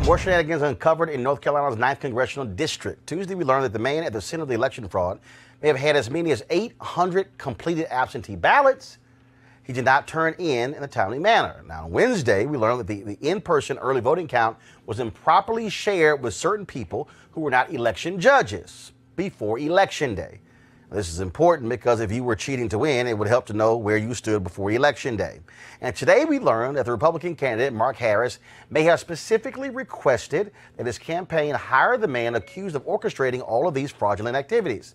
More shenanigans uncovered in North Carolina's 9th Congressional District. Tuesday, we learned that the man at the center of the election fraud may have had as many as 800 completed absentee ballots he did not turn in a timely manner. Now, on Wednesday, we learned that the in-person early voting count was improperly shared with certain people who were not election judges before Election Day. This is important because if you were cheating to win, it would help to know where you stood before Election Day. And today we learned that the Republican candidate, Mark Harris, may have specifically requested that his campaign hire the man accused of orchestrating all of these fraudulent activities.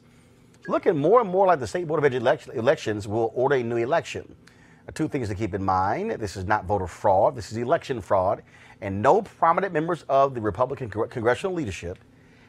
It's looking more and more like the State Board of Elections will order a new election. Two things to keep in mind. This is not voter fraud. This is election fraud. And no prominent members of the Republican congressional leadership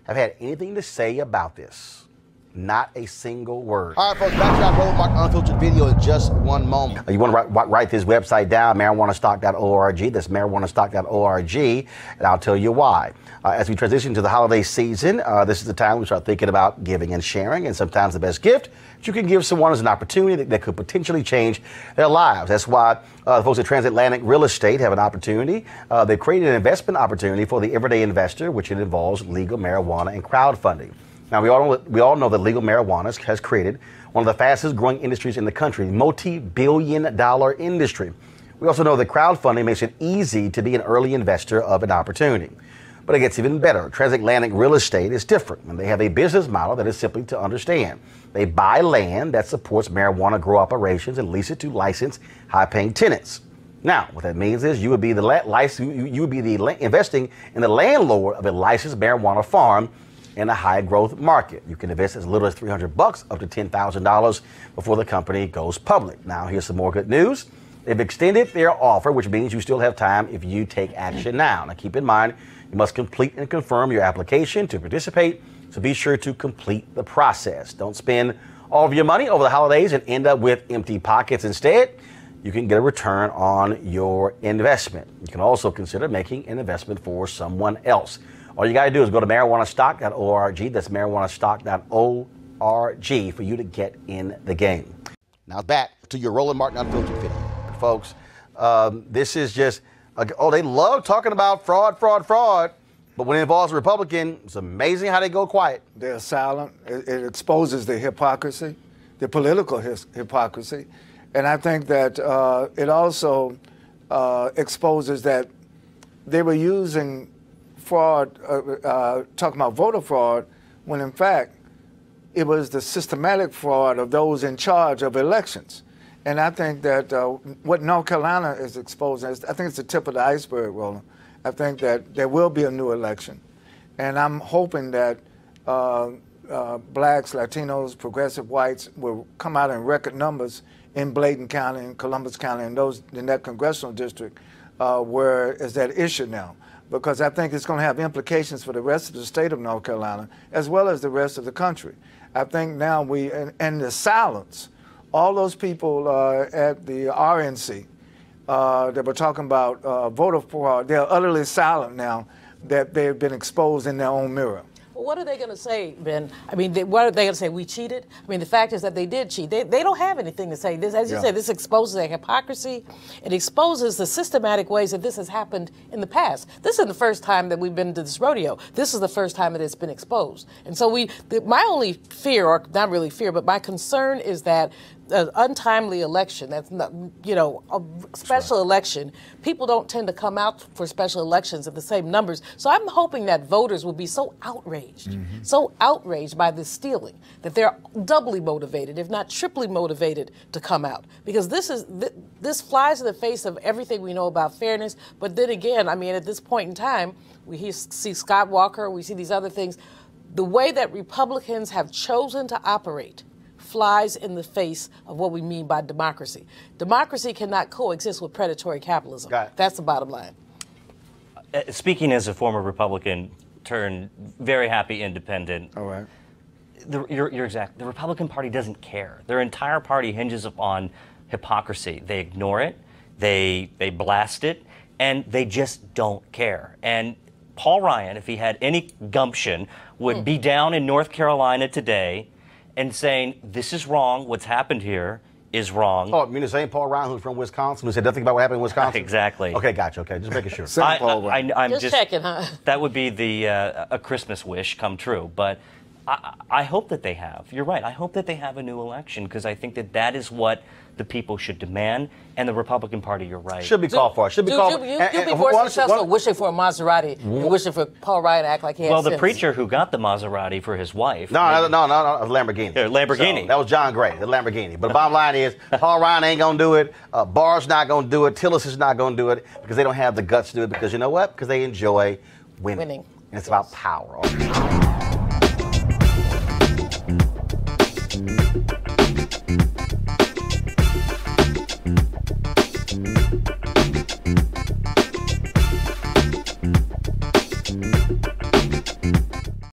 have had anything to say about this. Not a single word. All right, folks, back to our Roland Mark Unfiltered video in just one moment. You want to write this website down, marijuanastock.org. That's marijuanastock.org, and I'll tell you why. As we transition to the holiday season, this is the time we start thinking about giving and sharing, and sometimes the best gift that you can give someone is an opportunity that could potentially change their lives. That's why the folks at Transatlantic Real Estate have an opportunity. They've created an investment opportunity for the everyday investor, which it involves legal marijuana and crowdfunding. Now, we all know that legal marijuana has created one of the fastest growing industries in the country, multi-billion-dollar industry. We also know that crowdfunding makes it easy to be an early investor of an opportunity. But it gets even better. Transatlantic Real Estate is different, and they have a business model that is simply to understand. They buy land that supports marijuana grow operations and lease it to licensed, high-paying tenants. Now, what that means is you would be investing in the landlord of a licensed marijuana farm in a high-growth market. You can invest as little as $300 up to $10,000 before the company goes public. Now, here's some more good news. They've extended their offer, which means you still have time if you take action now. Now, keep in mind, you must complete and confirm your application to participate, so be sure to complete the process. Don't spend all of your money over the holidays and end up with empty pockets. Instead, you can get a return on your investment. You can also consider making an investment for someone else. All you got to do is go to marijuanastock.org. That's marijuanastock.org for you to get in the game. Now back to your Roland Martin Unfiltered video. Folks, this is just, they love talking about fraud. But when it involves a Republican, it's amazing how they go quiet. They're silent. It exposes the hypocrisy, the political hypocrisy. And I think that it also exposes that they were using fraud, talking about voter fraud, when in fact it was the systematic fraud of those in charge of elections. And I think that what North Carolina is exposing, I think it's the tip of the iceberg, Roland. I think that there will be a new election. And I'm hoping that blacks, Latinos, progressive whites will come out in record numbers in Bladen County, in Columbus County, and those in that congressional district where is that issue now. Because I think it's going to have implications for the rest of the state of North Carolina, as well as the rest of the country. I think now and the silence, all those people at the RNC that were talking about voter fraud, they're utterly silent now that they've been exposed in their own mirror. What are they going to say, Ben? I mean, what are they going to say? We cheated? I mean, the fact is that they did cheat. They don't have anything to say. This, as you said, this exposes their hypocrisy. It exposes the systematic ways that this has happened in the past. This isn't the first time that we've been to this rodeo. This is the first time that it's been exposed. And so my only fear, or not really fear, but my concern is that an untimely election, that's not, a special election, people don't tend to come out for special elections at the same numbers. So I'm hoping that voters will be so outraged by this stealing, that they're doubly motivated, if not triply motivated, to come out. Because this flies in the face of everything we know about fairness. But then again, I mean, at this point in time, we see Scott Walker, we see these other things. The way that Republicans have chosen to operate flies in the face of what we mean by democracy. Democracy cannot coexist with predatory capitalism. That's the bottom line. Speaking as a former Republican turned very happy independent. All right. You're exact. The Republican Party doesn't care. Their entire party hinges upon hypocrisy. They ignore it, they blast it, and they just don't care. And Paul Ryan, if he had any gumption, would be down in North Carolina today and saying, this is wrong, what's happened here, is wrong. Oh, you mean the same Paul Ryan who's from Wisconsin who said nothing about what happened in Wisconsin? Exactly. Okay, gotcha. Okay, just making sure. I'm just checking, huh? That would be the a Christmas wish come true. But I hope that they have. You're right. I hope that they have a new election because I think that is what the people should demand. And the Republican Party, you're right. Should be called for. Should be called for. You'd be more successful wishing for a Maserati and wishing for Paul Ryan to act like he had Well, the sense. preacher who got the Maserati for his wife. No, it was Lamborghini. Yeah, Lamborghini. So, that was John Gray, the Lamborghini. But the bottom line is, Paul Ryan ain't going to do it. Barr's not going to do it. Tillis is not going to do it because they don't have the guts to do it because you know what? Because they enjoy winning. And it's about power.